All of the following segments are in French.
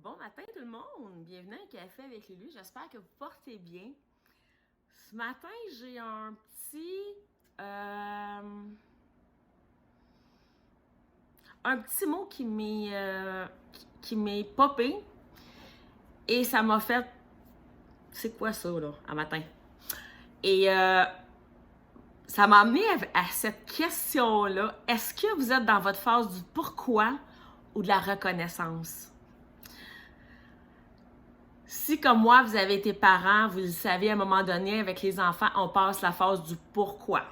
Bon matin tout le monde, bienvenue à un café avec Lulu, j'espère que vous portez bien. Ce matin, j'ai un petit mot qui m'est popé et ça m'a fait, c'est quoi ça là, à matin? Et ça m'a amené à cette question-là, est-ce que vous êtes dans votre phase du pourquoi ou de la reconnaissance? Si, comme moi, vous avez été parent, vous le savez, à un moment donné, avec les enfants, on passe la phase du pourquoi.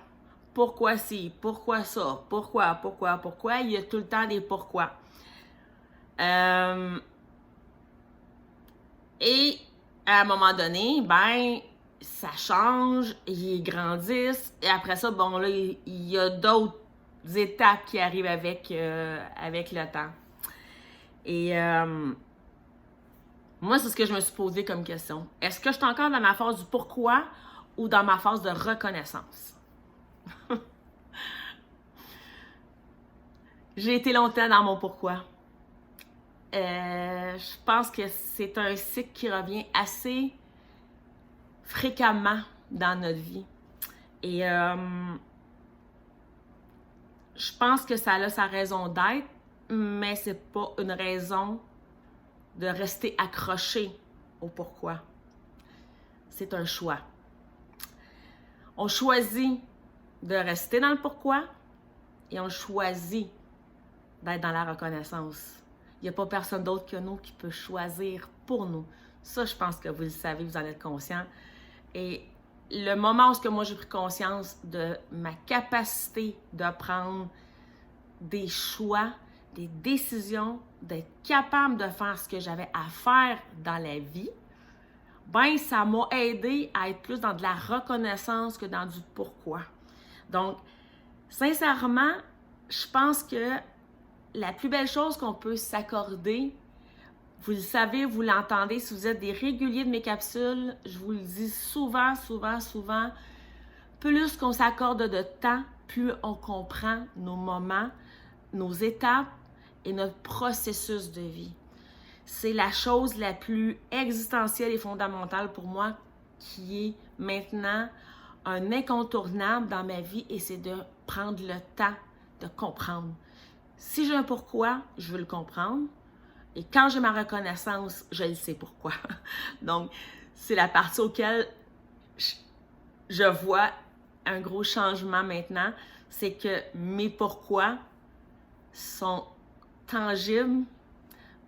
Pourquoi ci, pourquoi ça, pourquoi. Il y a tout le temps des pourquoi. Et à un moment donné, ben, ça change, ils grandissent, et après ça, bon, là, il y a d'autres étapes qui arrivent avec le temps. Et moi, c'est ce que je me suis posé comme question. Est-ce que je suis encore dans ma phase du pourquoi ou dans ma phase de reconnaissance? J'ai été longtemps dans mon pourquoi. Je pense que c'est un cycle qui revient assez fréquemment dans notre vie. Et je pense que ça a sa raison d'être, mais c'est pas une raison de rester accroché au pourquoi. C'est un choix. On choisit de rester dans le pourquoi et on choisit d'être dans la reconnaissance. Il n'y a pas personne d'autre que nous qui peut choisir pour nous. Ça, je pense que vous le savez, vous en êtes conscient. Et le moment où moi j'ai pris conscience de ma capacité de prendre des choix, des décisions, d'être capable de faire ce que j'avais à faire dans la vie, ben ça m'a aidé à être plus dans de la reconnaissance que dans du pourquoi. Donc, sincèrement, je pense que la plus belle chose qu'on peut s'accorder, vous le savez, vous l'entendez, si vous êtes des réguliers de mes capsules, je vous le dis souvent, plus qu'on s'accorde de temps, plus on comprend nos moments, nos étapes et notre processus de vie. C'est la chose la plus existentielle et fondamentale pour moi qui est maintenant un incontournable dans ma vie et c'est de prendre le temps de comprendre. Si j'ai un pourquoi, je veux le comprendre. Et quand j'ai ma reconnaissance, je le sais pourquoi. Donc, c'est la partie auquel je vois un gros changement maintenant. C'est que mes pourquoi sont tangibles,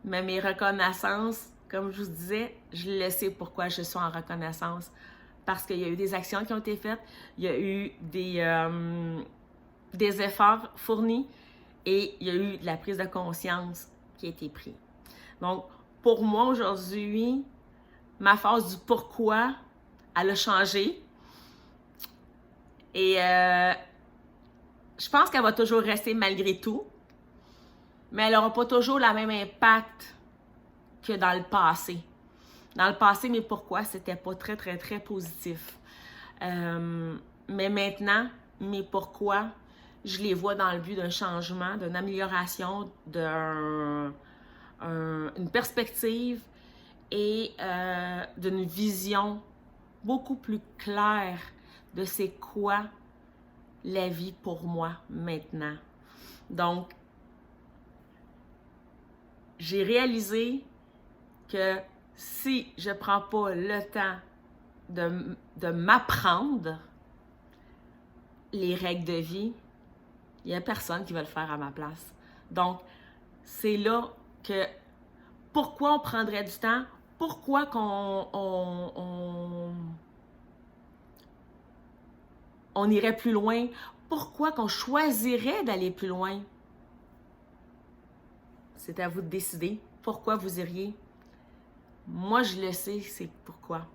mais mes reconnaissances, comme je vous disais, je le sais pourquoi je suis en reconnaissance. Parce qu'il y a eu des actions qui ont été faites, il y a eu des efforts fournis et il y a eu de la prise de conscience qui a été prise. Donc, pour moi, aujourd'hui, ma phase du pourquoi, elle a changé. Et je pense qu'elle va toujours rester malgré tout, mais elle n'aura pas toujours le même impact que dans le passé. Dans le passé, mes pourquoi, c'était pas très, très, très positif. Mais maintenant, mes pourquoi, je les vois dans le but d'un changement, d'une amélioration, d'une perspective et d'une vision beaucoup plus claire de c'est quoi la vie pour moi maintenant. Donc, j'ai réalisé que si je ne prends pas le temps de m'apprendre les règles de vie, il n'y a personne qui va le faire à ma place. Donc, c'est là que pourquoi on prendrait du temps, pourquoi on irait plus loin, pourquoi qu'on choisirait d'aller plus loin. C'est à vous de décider pourquoi vous iriez. Moi, je le sais, c'est pourquoi.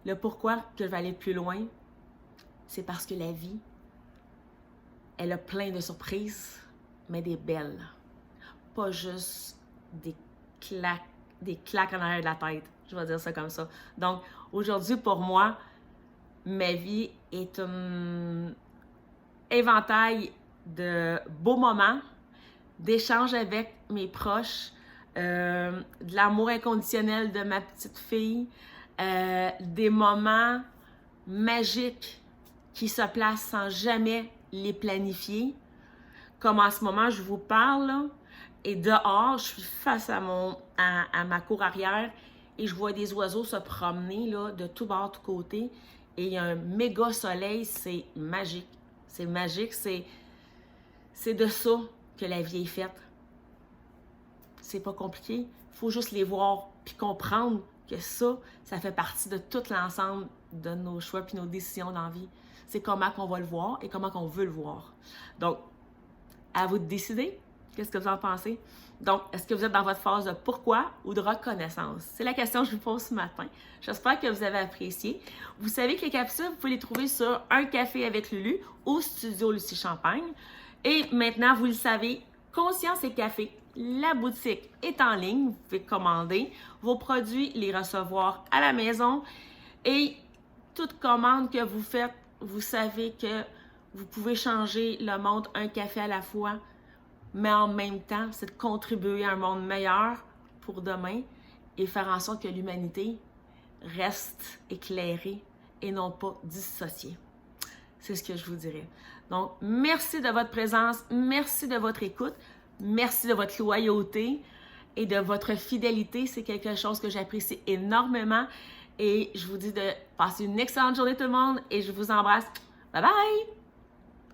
Le pourquoi que je vais aller plus loin, c'est parce que la vie, elle a plein de surprises, mais des belles. Pas juste des claques en arrière de la tête. Je vais dire ça comme ça. Donc, aujourd'hui, pour moi, ma vie est un éventail de beaux moments, d'échanges avec mes proches, de l'amour inconditionnel de ma petite fille, des moments magiques qui se placent sans jamais les planifier. Comme en ce moment, je vous parle, là, et dehors, je suis face à ma cour arrière et je vois des oiseaux se promener là, de tout bord, de tout côté. Et il y a un méga soleil, c'est magique. C'est magique, c'est de ça que la vie est faite. C'est pas compliqué. Il faut juste les voir puis comprendre que ça fait partie de tout l'ensemble de nos choix puis nos décisions dans la vie. C'est comment qu'on va le voir et comment qu'on veut le voir. Donc, à vous de décider. Qu'est-ce que vous en pensez? Donc, est-ce que vous êtes dans votre phase de pourquoi ou de reconnaissance? C'est la question que je vous pose ce matin. J'espère que vous avez apprécié. Vous savez que les capsules, vous pouvez les trouver sur Un café avec Lulu ou Studio Lucie Champagne. Et maintenant, vous le savez, Conscience et Café, la boutique est en ligne. Vous pouvez commander vos produits, les recevoir à la maison. Et toute commande que vous faites, vous savez que vous pouvez changer le monde un café à la fois, mais en même temps, c'est de contribuer à un monde meilleur pour demain et faire en sorte que l'humanité reste éclairée et non pas dissociée. C'est ce que je vous dirais. Donc, merci de votre présence, merci de votre écoute, merci de votre loyauté et de votre fidélité. C'est quelque chose que j'apprécie énormément et je vous dis de passer une excellente journée tout le monde et je vous embrasse. Bye bye!